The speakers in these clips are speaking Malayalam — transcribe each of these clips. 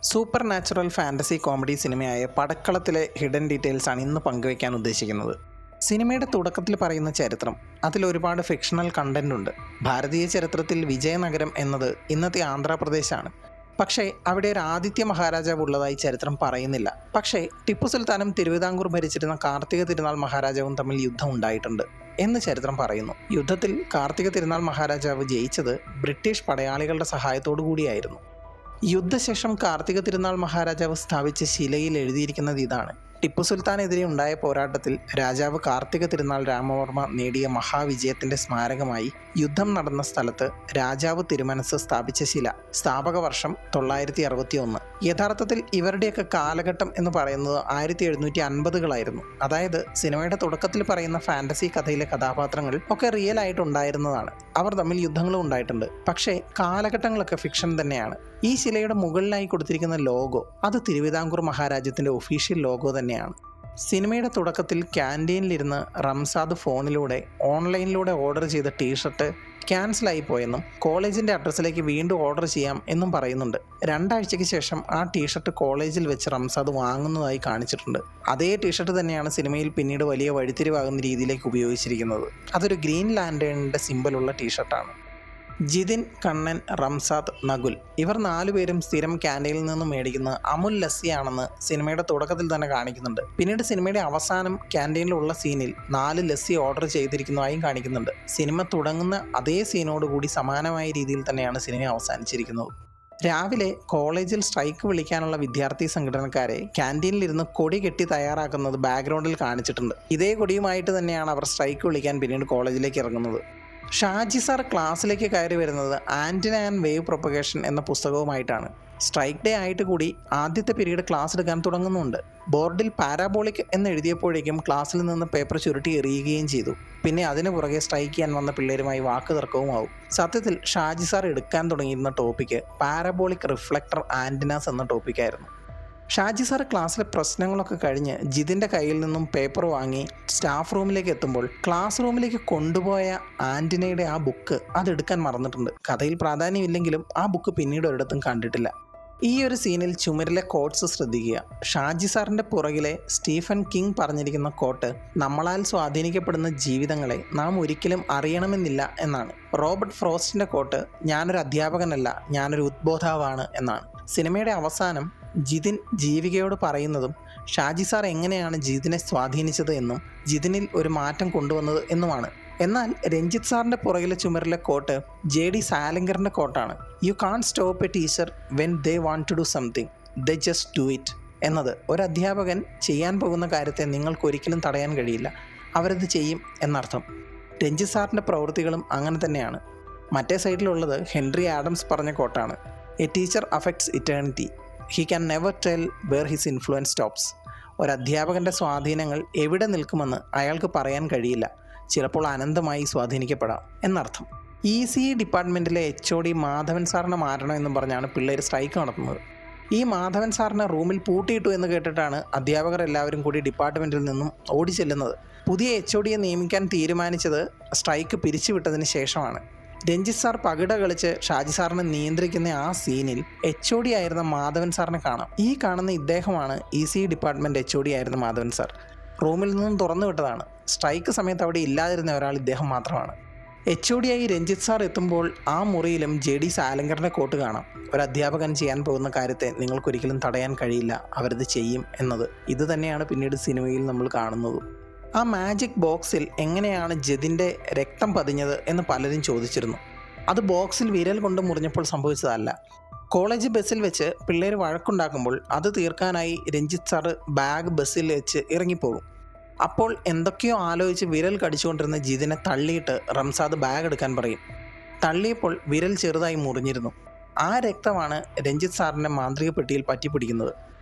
സൂപ്പർ നാച്ചുറൽ ഫാൻറ്റസി കോമഡി സിനിമയായ പടക്കളത്തിലെ ഹിഡൻ ഡീറ്റെയിൽസ് ആണ് ഇന്ന് പങ്കുവയ്ക്കാൻ ഉദ്ദേശിക്കുന്നത്. സിനിമയുടെ തുടക്കത്തിൽ പറയുന്ന ചരിത്രം, അതിൽ ഒരുപാട് ഫിക്ഷണൽ കണ്ടന്റ് ഉണ്ട്. ഭാരതീയ ചരിത്രത്തിൽ വിജയനഗരം എന്നത് ഇന്നത്തെ ആന്ധ്രാപ്രദേശാണ്. പക്ഷേ അവിടെ ഒരു ആദിത്യ മഹാരാജാവ് ഉള്ളതായി ചരിത്രം പറയുന്നില്ല. പക്ഷേ ടിപ്പു സുൽത്താനും തിരുവിതാംകൂർ ഭരിച്ചിരുന്ന കാർത്തിക തിരുനാൾ മഹാരാജാവും തമ്മിൽ യുദ്ധം ഉണ്ടായിട്ടുണ്ട് എന്ന് ചരിത്രം പറയുന്നു. യുദ്ധത്തിൽ കാർത്തിക തിരുനാൾ മഹാരാജാവ് ജയിച്ചത് ബ്രിട്ടീഷ് പടയാളികളുടെ സഹായത്തോടു കൂടിയായിരുന്നു. യുദ്ധശേഷം കാർത്തിക തിരുനാൾ മഹാരാജാവ് സ്ഥാപിച്ച ശിലയിൽ എഴുതിയിരിക്കുന്നത് ഇതാണ്: ടിപ്പു സുൽത്താനെതിരെ ഉണ്ടായ പോരാട്ടത്തിൽ രാജാവ് കാർത്തിക തിരുനാൾ രാമവർമ്മ നേടിയ മഹാവിജയത്തിന്റെ സ്മാരകമായി യുദ്ധം നടന്ന സ്ഥലത്ത് രാജാവ് തിരുമനസ് സ്ഥാപിച്ച ശില. സ്ഥാപക വർഷം 961. യഥാർത്ഥത്തിൽ ഇവരുടെയൊക്കെ കാലഘട്ടം എന്ന് പറയുന്നത് 1750കളായിരുന്നു. അതായത് സിനിമയുടെ തുടക്കത്തിൽ പറയുന്ന ഫാന്റസി കഥയിലെ കഥാപാത്രങ്ങൾ ഒക്കെ റിയൽ ആയിട്ട് ഉണ്ടായിരുന്നതാണ്. അവർ തമ്മിൽ യുദ്ധങ്ങളും ഉണ്ടായിട്ടുണ്ട്. പക്ഷേ കാലഘട്ടങ്ങളൊക്കെ ഫിക്ഷൻ തന്നെയാണ്. ഈ ശിലയുടെ മുകളിലായി കൊടുത്തിരിക്കുന്ന ലോഗോ, അത് തിരുവിതാംകൂർ മഹാരാജ്യത്തിന്റെ ഒഫീഷ്യൽ ലോഗോ തന്നെയാണ്. സിനിമയുടെ തുടക്കത്തിൽ ക്യാൻറ്റീനിലിരുന്ന് റംസാദ് ഫോണിലൂടെ ഓൺലൈനിലൂടെ ഓർഡർ ചെയ്ത ടീഷർട്ട് ക്യാൻസലായി പോയെന്നും കോളേജിൻ്റെ അഡ്രസ്സിലേക്ക് വീണ്ടും ഓർഡർ ചെയ്യാം എന്നും പറയുന്നുണ്ട്. 2 ആഴ്ചയ്ക്ക് ശേഷം ആ ടീഷർട്ട് കോളേജിൽ വെച്ച് റംസാദ് വാങ്ങുന്നതായി കാണിച്ചിട്ടുണ്ട്. അതേ ടീഷർട്ട് തന്നെയാണ് സിനിമയിൽ പിന്നീട് വലിയ വഴിത്തിരിവാകുന്ന രീതിയിലേക്ക് ഉപയോഗിച്ചിരിക്കുന്നത്. അതൊരു ഗ്രീൻ ലാൻഡേണിൻ്റെ സിമ്പലുള്ള ടീഷർട്ടാണ്. ജിതിൻ, കണ്ണൻ, റംസാദ്, നകുൽ ഇവർ 4 പേരും സ്ഥിരം ക്യാൻറ്റീനിൽ നിന്നും മേടിക്കുന്ന അമുൽ ലസ്സിയാണെന്ന് സിനിമയുടെ തുടക്കത്തിൽ തന്നെ കാണിക്കുന്നുണ്ട്. പിന്നീട് സിനിമയുടെ അവസാനം ക്യാൻറ്റീനിലുള്ള സീനിൽ 4 ലസ്സി ഓർഡർ ചെയ്തിരിക്കുന്നതായും കാണിക്കുന്നുണ്ട്. സിനിമ തുടങ്ങുന്ന അതേ സീനോടുകൂടി സമാനമായ രീതിയിൽ തന്നെയാണ് സിനിമ അവസാനിച്ചിരിക്കുന്നത്. രാവിലെ കോളേജിൽ സ്ട്രൈക്ക് വിളിക്കാനുള്ള വിദ്യാർത്ഥി സംഘടനക്കാരെ ക്യാൻറ്റീനിലിരുന്ന് കൊടി കെട്ടി തയ്യാറാക്കുന്നത് ബാക്ക്ഗ്രൗണ്ടിൽ കാണിച്ചിട്ടുണ്ട്. ഇതേ കൊടിയുമായിട്ട് തന്നെയാണ് അവർ സ്ട്രൈക്ക് വിളിക്കാൻ പിന്നീട് കോളേജിലേക്ക് ഇറങ്ങുന്നത്. ഷാജി സാർ ക്ലാസ്സിലേക്ക് കയറി വരുന്നത് ആൻറ്റിന ആൻഡ് വേവ് പ്രൊപ്പഗേഷൻ എന്ന പുസ്തകവുമായിട്ടാണ്. സ്ട്രൈക്ക് ഡേ ആയിട്ട് കൂടി ആദ്യത്തെ പീരീഡ് ക്ലാസ് എടുക്കാൻ തുടങ്ങുന്നുണ്ട്. ബോർഡിൽ പാരാബോളിക് എന്ന് എഴുതിയപ്പോഴേക്കും ക്ലാസ്സിൽ നിന്ന് പേപ്പർ ചുരുട്ടി എറിയുകയും ചെയ്തു. പിന്നെ അതിന് പുറകെ സ്ട്രൈക്ക് ചെയ്യാൻ വന്ന പിള്ളേരുമായി വാക്ക് തർക്കവുമാവും. സത്യത്തിൽ ഷാജി സാർ എടുക്കാൻ തുടങ്ങിയിരുന്ന ടോപ്പിക്ക് പാരാബോളിക് റിഫ്ലക്ടർ ആൻറ്റിനാസ് എന്ന ടോപ്പിക്കായിരുന്നു. ഷാജി സാർ ക്ലാസ്സിലെ പ്രശ്നങ്ങളൊക്കെ കഴിഞ്ഞ് ജിതിൻ്റെ കയ്യിൽ നിന്നും പേപ്പർ വാങ്ങി സ്റ്റാഫ് റൂമിലേക്ക് എത്തുമ്പോൾ ക്ലാസ് റൂമിലേക്ക് കൊണ്ടുപോയ ആൻറ്റിനയുടെ ആ ബുക്ക് അതെടുക്കാൻ മറന്നിട്ടുണ്ട്. കഥയിൽ പ്രാധാന്യമില്ലെങ്കിലും ആ ബുക്ക് പിന്നീട് ഒരിടത്തും കണ്ടിട്ടില്ല. ഈ ഒരു സീനിൽ ചുമരിലെ കോട്ട്സ് ശ്രദ്ധിക്കുക. ഷാജി സാറിൻ്റെ പുറകിലെ സ്റ്റീഫൻ കിങ് പറഞ്ഞിരിക്കുന്ന കോട്ട് നമ്മളാൽ സ്വാധീനിക്കപ്പെടുന്ന ജീവിതങ്ങളെ നാം ഒരിക്കലും അറിയണമെന്നില്ല എന്നാണ്. റോബർട്ട് ഫ്രോസ്റ്റിൻ്റെ കോട്ട് ഞാനൊരു അധ്യാപകനല്ല, ഞാനൊരു ഉദ്ബോധാവാണ് എന്നാണ്. സിനിമയുടെ അവസാനം ജിതിൻ ജീവികയോട് പറയുന്നതും ഷാജി സാർ എങ്ങനെയാണ് ജിതിനെ സ്വാധീനിച്ചത് എന്നും ജിതിനിൽ ഒരു മാറ്റം കൊണ്ടുവന്നത് എന്നുമാണ്. എന്നാൽ രഞ്ജിത്ത് സാറിൻ്റെ പുറകിലെ ചുമരിലെ കോട്ട് JD സാലിംഗറിൻ്റെ കോട്ടാണ്. You can't stop a teacher when they want to do something, they just do it എന്നത് ഒരു അധ്യാപകൻ ചെയ്യാൻ പോകുന്ന കാര്യത്തെ നിങ്ങൾക്കൊരിക്കലും തടയാൻ കഴിയില്ല, അവരത് ചെയ്യും എന്നർത്ഥം. രഞ്ജിത്ത് സാറിൻ്റെ പ്രവൃത്തികളും അങ്ങനെ തന്നെയാണ്. മറ്റേ സൈഡിലുള്ളത് ഹെൻറി ആഡംസ് പറഞ്ഞ കോട്ടാണ്. A teacher affects eternity, he can never tell where his influence stops. ഒരധ്യാപകൻ്റെ സ്വാധീനങ്ങൾ എവിടെ നിൽക്കുമെന്ന് അയാൾക്ക് പറയാൻ കഴിയില്ല, ചിലപ്പോൾ അനന്തമായി സ്വാധീനിക്കപ്പെടാം എന്നർത്ഥം. ECE ഡിപ്പാർട്ട്മെൻറ്റിലെ HOD മാധവൻ സാറിനെ മാറണം എന്നും പറഞ്ഞാണ് പിള്ളേർ സ്ട്രൈക്ക് നടത്തുന്നത്. ഈ മാധവൻ സാറിനെ റൂമിൽ പൂട്ടിയിട്ടു എന്ന് കേട്ടിട്ടാണ് അധ്യാപകർ എല്ലാവരും കൂടി ഡിപ്പാർട്ട്മെൻറ്റിൽ നിന്നും ഓടിച്ചെല്ലുന്നത്. പുതിയ HODയെ നിയമിക്കാൻ തീരുമാനിച്ചത് സ്ട്രൈക്ക് പിരിച്ചുവിട്ടതിന് ശേഷമാണ്. രഞ്ജിത്ത് സാർ പകിട കളിച്ച് ഷാജി സാറിനെ നിയന്ത്രിക്കുന്ന ആ സീനിൽ HOD ആയിരുന്ന മാധവൻ സാറിനെ കാണാം. ഈ കാണുന്ന ഇദ്ദേഹമാണ് ECE ഡിപ്പാർട്ട്മെൻറ്റ് HOD ആയിരുന്ന മാധവൻ സാർ. റൂമിൽ നിന്നും തുറന്നു വിട്ടതാണ്. സ്ട്രൈക്ക് സമയത്ത് അവിടെ ഇല്ലാതിരുന്ന ഒരാൾ ഇദ്ദേഹം മാത്രമാണ്. HOD ആയി രഞ്ജിത്ത് സാർ എത്തുമ്പോൾ ആ മുറിയിലും JD സാലിംഗറിൻ്റെ കോട്ട് കാണാം. ഒരു അധ്യാപകൻ ചെയ്യാൻ പോകുന്ന കാര്യത്തെ നിങ്ങൾക്കൊരിക്കലും തടയാൻ കഴിയില്ല, അവരത് ചെയ്യും എന്നത്. ഇത് തന്നെയാണ് പിന്നീട് സിനിമയിൽ നമ്മൾ കാണുന്നതും. ആ മാജിക് ബോക്സിൽ എങ്ങനെയാണ് ജിതിൻ്റെ രക്തം പതിഞ്ഞത് എന്ന് പലരും ചോദിച്ചിരുന്നു. അത് ബോക്സിൽ വിരൽ കൊണ്ട് മുറിഞ്ഞപ്പോൾ സംഭവിച്ചതല്ല. കോളേജ് ബസ്സിൽ വെച്ച് പിള്ളേർ വഴക്കുണ്ടാക്കുമ്പോൾ അത് തീർക്കാനായി രഞ്ജിത്ത് സാറ് ബാഗ് ബസ്സിൽ വെച്ച് ഇറങ്ങിപ്പോകും. അപ്പോൾ എന്തൊക്കെയോ ആലോചിച്ച് വിരൽ കടിച്ചുകൊണ്ടിരുന്ന ജിതിനെ തള്ളിയിട്ട് റംസാദ് ബാഗ് എടുക്കാൻ പറയും. തള്ളിയപ്പോൾ വിരൽ ചെറുതായി മുറിഞ്ഞിരുന്നു. ആ രക്തമാണ് രഞ്ജിത്ത് സാറിൻ്റെ മാന്ത്രിക പെട്ടിയിൽ പറ്റിപ്പിടിക്കുന്നത്.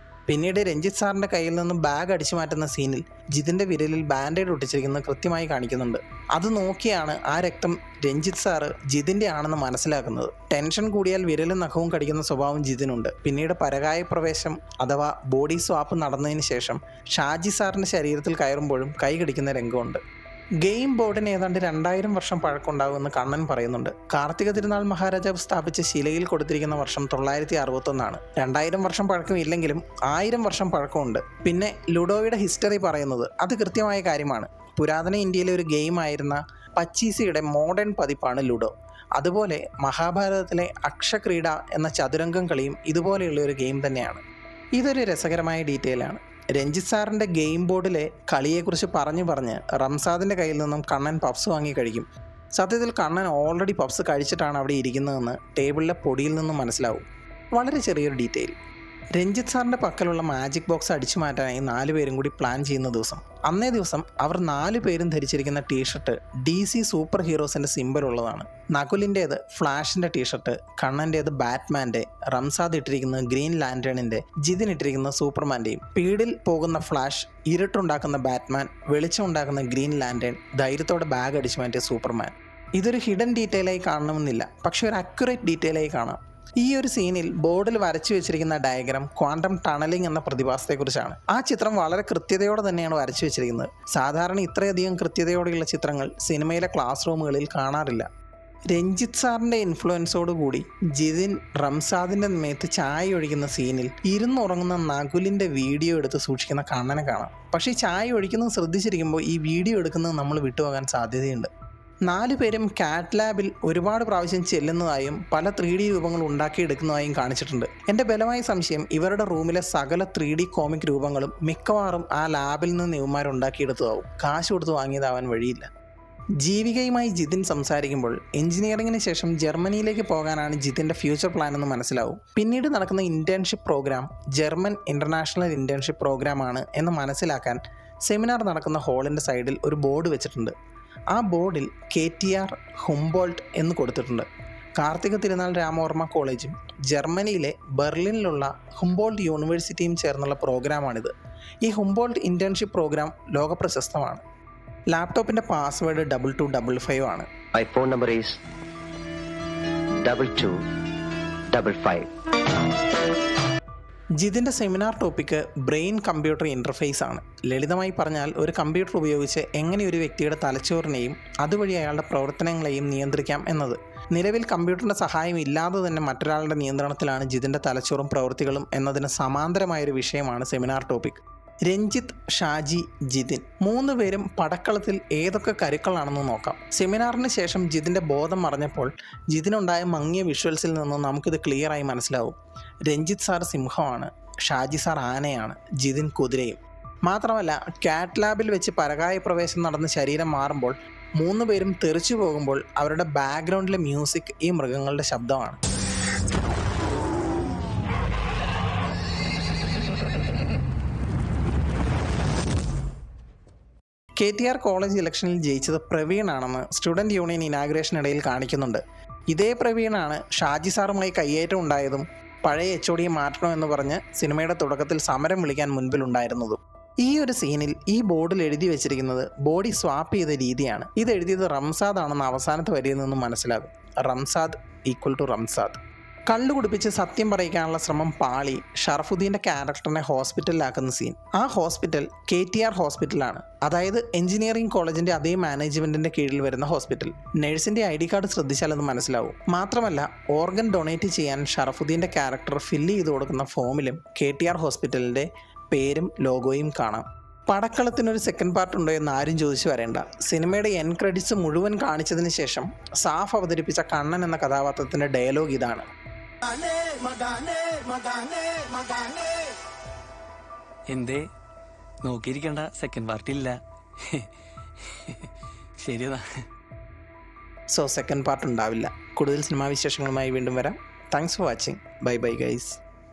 പിന്നീട് രഞ്ജിത്ത് സാറിൻ്റെ കയ്യിൽ നിന്നും ബാഗ് അടിച്ചു മാറ്റുന്ന സീനിൽ ജിതിൻ്റെ വിരലിൽ ബാൻഡേഡ് ഒട്ടിച്ചിരിക്കുന്നത് കൃത്യമായി കാണിക്കുന്നുണ്ട്. അത് നോക്കിയാണ് ആ രക്തം രഞ്ജിത്ത് സാറ് ജിതിൻ്റെ ആണെന്ന് മനസ്സിലാക്കുന്നത്. ടെൻഷൻ കൂടിയാൽ വിരലും നഖവും കടിക്കുന്ന സ്വഭാവം ജിതിനുണ്ട്. പിന്നീട് പരകായ പ്രവേശം അഥവാ ബോഡി സ്വാപ്പ് നടന്നതിന് ശേഷം ഷാജി സാറിൻ്റെ ശരീരത്തിൽ കയറുമ്പോഴും കൈ കടിക്കുന്ന രംഗമുണ്ട്. ഗെയിം ബോർഡിന് ഏതാണ്ട് 2000 വർഷം പഴക്കമുണ്ടാകുമെന്ന് കണ്ണൻ പറയുന്നുണ്ട്. കാർത്തിക തിരുനാൾ മഹാരാജാവ് സ്ഥാപിച്ച ശിലയിൽ കൊടുത്തിരിക്കുന്ന വർഷം 961 2000 വർഷം പഴക്കമില്ലെങ്കിലും 1000 വർഷം പഴക്കമുണ്ട്. പിന്നെ ലുഡോയുടെ ഹിസ്റ്ററി പറയുന്നത് അത് കൃത്യമായ കാര്യമാണ്. പുരാതന ഇന്ത്യയിലെ ഒരു ഗെയിമായിരുന്ന പച്ചീസിയുടെ മോഡേൺ പതിപ്പാണ് ലുഡോ. അതുപോലെ മഹാഭാരതത്തിലെ അക്ഷക്രീഡ എന്ന ചതുരംഗം കളിയും ഇതുപോലെയുള്ള ഒരു ഗെയിം തന്നെയാണ്. ഇതൊരു രസകരമായ ഡീറ്റെയിലാണ്. രഞ്ജിത്ത് സാറിൻ്റെ ഗെയിം ബോർഡിലെ കളിയെക്കുറിച്ച് പറഞ്ഞ് റംസാദിൻ്റെ കയ്യിൽ നിന്നും കണ്ണൻ പപ്സ് വാങ്ങി കഴിക്കും. സത്യത്തിൽ കണ്ണൻ ഓൾറെഡി പപ്സ് കഴിച്ചിട്ടാണ് അവിടെ ഇരിക്കുന്നതെന്ന് ടേബിളിലെ പൊടിയിൽ നിന്നും മനസ്സിലാവും. വളരെ ചെറിയൊരു ഡീറ്റെയിൽ. രഞ്ജിത്ത് സാറിൻ്റെ പക്കലുള്ള മാജിക് ബോക്സ് അടിച്ചു മാറ്റാനായി 4 പേരും കൂടി പ്ലാൻ ചെയ്യുന്ന ദിവസം, അന്നേ ദിവസം അവർ 4 പേരും ധരിച്ചിരിക്കുന്ന ടീഷർട്ട് DC സൂപ്പർ ഹീറോസിൻ്റെ സിമ്പൽ ഉള്ളതാണ്. നകുലിൻ്റേത് ഫ്ലാഷിൻ്റെ ടീഷർട്ട്, കണ്ണൻ്റേത് ബാറ്റ്മാൻ്റെ, റംസാദ് ഇട്ടിരിക്കുന്നത് ഗ്രീൻ ലാൻറ്റേണിൻ്റെ, ജിതിൻ ഇട്ടിരിക്കുന്നത് സൂപ്പർമാൻ്റെയും. സ്പീഡിൽ പോകുന്ന ഫ്ലാഷ്, ഇരുട്ടുണ്ടാക്കുന്ന ബാറ്റ്മാൻ, വെളിച്ചം ഉണ്ടാക്കുന്ന ഗ്രീൻ ലാൻറ്റേൺ, ധൈര്യത്തോടെ ബാഗ് അടിച്ചു മാറ്റിയ സൂപ്പർമാൻ. ഇതൊരു ഹിഡൻ ഡീറ്റെയിലായി കാണണമെന്നില്ല, പക്ഷേ ഒരു അക്യുറേറ്റ് ഡീറ്റെയിലായി കാണാം. ഈ ഒരു സീനിൽ ബോർഡിൽ വരച്ചു വെച്ചിരിക്കുന്ന ഡയഗ്രാം ക്വാണ്ടം ടണലിംഗ് എന്ന പ്രതിഭാസത്തെക്കുറിച്ചാണ്. ആ ചിത്രം വളരെ കൃത്യതയോടെ തന്നെയാണ് വരച്ചു വെച്ചിരിക്കുന്നത്. സാധാരണ ഇത്രയധികം കൃത്യതയോടെയുള്ള ചിത്രങ്ങൾ സിനിമയിലെ ക്ലാസ് റൂമുകളിൽ കാണാറില്ല. രഞ്ജിത്ത് സാറിൻ്റെ ഇൻഫ്ലുവൻസോടുകൂടി ജിതിൻ റംസാദിൻ്റെ മേത്ത് ചായ ഒഴിക്കുന്ന സീനിൽ ഇരുന്നുറങ്ങുന്ന നകുലിൻ്റെ വീഡിയോ എടുത്ത് സൂക്ഷിക്കുന്ന കണ്ണനെ കാണാം. പക്ഷേ ചായ ഒഴിക്കുന്നത് ശ്രദ്ധിച്ചിരിക്കുമ്പോൾ ഈ വീഡിയോ എടുക്കുന്നത് നമ്മൾ വിട്ടുപോകാൻ സാധ്യതയുണ്ട്. 4 പേരും കാറ്റ് ലാബിൽ ഒരുപാട് പ്രാവശ്യം ചെല്ലുന്നതായും പല 3D രൂപങ്ങൾ ഉണ്ടാക്കിയെടുക്കുന്നതായും കാണിച്ചിട്ടുണ്ട്. എൻ്റെ ബലമായ സംശയം ഇവരുടെ റൂമിലെ സകല 3D കോമിക് രൂപങ്ങളും മിക്കവാറും ആ ലാബിൽ നിന്ന് ഇവന്മാരുണ്ടാക്കിയെടുത്തതാവും. കാശ് കൊടുത്ത് വാങ്ങിയതാവാൻ വഴിയില്ല. ജീവികയുമായി ജിതിൻ സംസാരിക്കുമ്പോൾ എഞ്ചിനീയറിംഗിന് ശേഷം ജർമ്മനിയിലേക്ക് പോകാനാണ് ജിതിൻ്റെ ഫ്യൂച്ചർ പ്ലാൻ എന്ന് മനസ്സിലാവും. പിന്നീട് നടക്കുന്ന internship program German international internship പ്രോഗ്രാമാണ് എന്ന് മനസ്സിലാക്കാൻ സെമിനാർ നടക്കുന്ന ഹാളിൻ്റെ സൈഡിൽ ഒരു ബോർഡ് വെച്ചിട്ടുണ്ട്. ആ ബോർഡിൽ KTR ഹുംബോൾട്ട് എന്ന് കൊടുത്തിട്ടുണ്ട്. കാർത്തിക തിരുനാൾ രാമവർമ്മ കോളേജും ജർമ്മനിയിലെ ബെർലിനിലുള്ള ഹുംബോൾട്ട് യൂണിവേഴ്സിറ്റിയും ചേർന്നുള്ള പ്രോഗ്രാമാണിത്. ഈ ഹുംബോൾട്ട് ഇൻറ്റേൺഷിപ്പ് പ്രോഗ്രാം ലോകപ്രശസ്തമാണ്. ലാപ്ടോപ്പിൻ്റെ പാസ്വേഡ് 2255 ആണ്. My phone number is 2255. ജിതിൻ്റെ seminar topic brain computer interface ആണ്. ലളിതമായി പറഞ്ഞാൽ ഒരു കമ്പ്യൂട്ടർ ഉപയോഗിച്ച് എങ്ങനെ ഒരു വ്യക്തിയുടെ തലച്ചോറിനെയും അതുവഴി അയാളുടെ പ്രവർത്തനങ്ങളെയും നിയന്ത്രിക്കാം എന്നത്. നിലവിൽ കമ്പ്യൂട്ടറിൻ്റെ സഹായം ഇല്ലാതെ തന്നെ മറ്റൊരാളുടെ നിയന്ത്രണത്തിലാണ് ജിതിൻ്റെ തലച്ചോറും പ്രവൃത്തികളും എന്നതിന് സമാന്തരമായൊരു വിഷയമാണ് സെമിനാർ ടോപ്പിക്. രഞ്ജിത്ത്, ഷാജി, ജിതിൻ 3 പേരും പടക്കളത്തിൽ ഏതൊക്കെ കരുക്കളാണെന്ന് നോക്കാം. സെമിനാറിന് ശേഷം ജിതിൻ്റെ ബോധം മറഞ്ഞപ്പോൾ ജിതിനുണ്ടായ മങ്ങിയ വിഷ്വൽസിൽ നിന്ന് നമുക്കിത് ക്ലിയറായി മനസ്സിലാവും. രഞ്ജിത്ത് സാർ സിംഹമാണ്, ഷാജി സാർ ആനയാണ്, ജിതിൻ കുതിരയും. മാത്രമല്ല കാറ്റ് ലാബിൽ വെച്ച് പരകായ പ്രവേശം നടന്ന് ശരീരം മാറുമ്പോൾ 3 പേരും തെറിച്ചു പോകുമ്പോൾ അവരുടെ ബാക്ക്ഗ്രൗണ്ടിലെ മ്യൂസിക് ഈ മൃഗങ്ങളുടെ ശബ്ദമാണ്. KTR കോളേജ് ഇലക്ഷനിൽ ജയിച്ചത് പ്രവീണാണെന്ന് സ്റ്റുഡൻറ്റ് യൂണിയൻ ഇനാഗുറേഷനിടയിൽ കാണിക്കുന്നുണ്ട്. ഇതേ പ്രവീണാണ് ഷാജി സാറുമായി കയ്യേറ്റം ഉണ്ടായതും പഴയ HOD മാറ്റണമെന്ന് പറഞ്ഞ് സിനിമയുടെ തുടക്കത്തിൽ സമരം വിളിക്കാൻ മുൻപിലുണ്ടായിരുന്നതും. ഈ ഒരു സീനിൽ ഈ ബോർഡിൽ എഴുതി വെച്ചിരിക്കുന്നത് ബോഡി സ്വാപ്പ് ചെയ്ത രീതിയാണ്. ഇത് എഴുതിയത് റംസാദ് ആണെന്ന് അവസാനത്തെ വരിയിൽ നിന്നും മനസ്സിലാകും. Ramsad equal to Ramsad. കള്ളു കുടിപ്പിച്ച് സത്യം പറയിക്കാനുള്ള ശ്രമം പാളി ഷറഫുദ്ദീൻ്റെ ക്യാരക്ടറിനെ ഹോസ്പിറ്റലിലാക്കുന്ന സീൻ. ആ ഹോസ്പിറ്റൽ KTR ഹോസ്പിറ്റലാണ്. അതായത് എഞ്ചിനീയറിംഗ് കോളേജിൻ്റെ അതേ മാനേജ്മെൻറ്റിൻ്റെ കീഴിൽ വരുന്ന ഹോസ്പിറ്റൽ. നഴ്സിൻ്റെ ID കാർഡ് ശ്രദ്ധിച്ചാൽ അത് മനസ്സിലാവും. മാത്രമല്ല ഓർഗൻ ഡൊണേറ്റ് ചെയ്യാൻ ഷറഫുദ്ദീൻ്റെ ക്യാരക്ടർ ഫില്ല് ചെയ്ത് കൊടുക്കുന്ന ഫോമിലും KTR ഹോസ്പിറ്റലിൻ്റെ പേരും ലോഗോയും കാണാം. പടക്കളത്തിനൊരു സെക്കൻഡ് പാർട്ട് ഉണ്ടോ എന്ന് ആരും ചോദിച്ചു വരേണ്ട. സിനിമയുടെ എൻ ക്രെഡിറ്റ്സ് മുഴുവൻ കാണിച്ചതിന് ശേഷം സാഫ് അവതരിപ്പിച്ച കണ്ണൻ എന്ന കഥാപാത്രത്തിൻ്റെ ഡയലോഗ് ഇതാണ്. എന്തേ നോക്കിയിരിക്കണ്ട, സെക്കൻഡ് പാർട്ടി ഇല്ല. ശരിയതാ. സോ സെക്കൻഡ് പാർട്ട് ഉണ്ടാവില്ല. കൂടുതൽ സിനിമാ വിശേഷങ്ങളുമായി വീണ്ടും വരാം. Thanks for watching. Bye bye guys.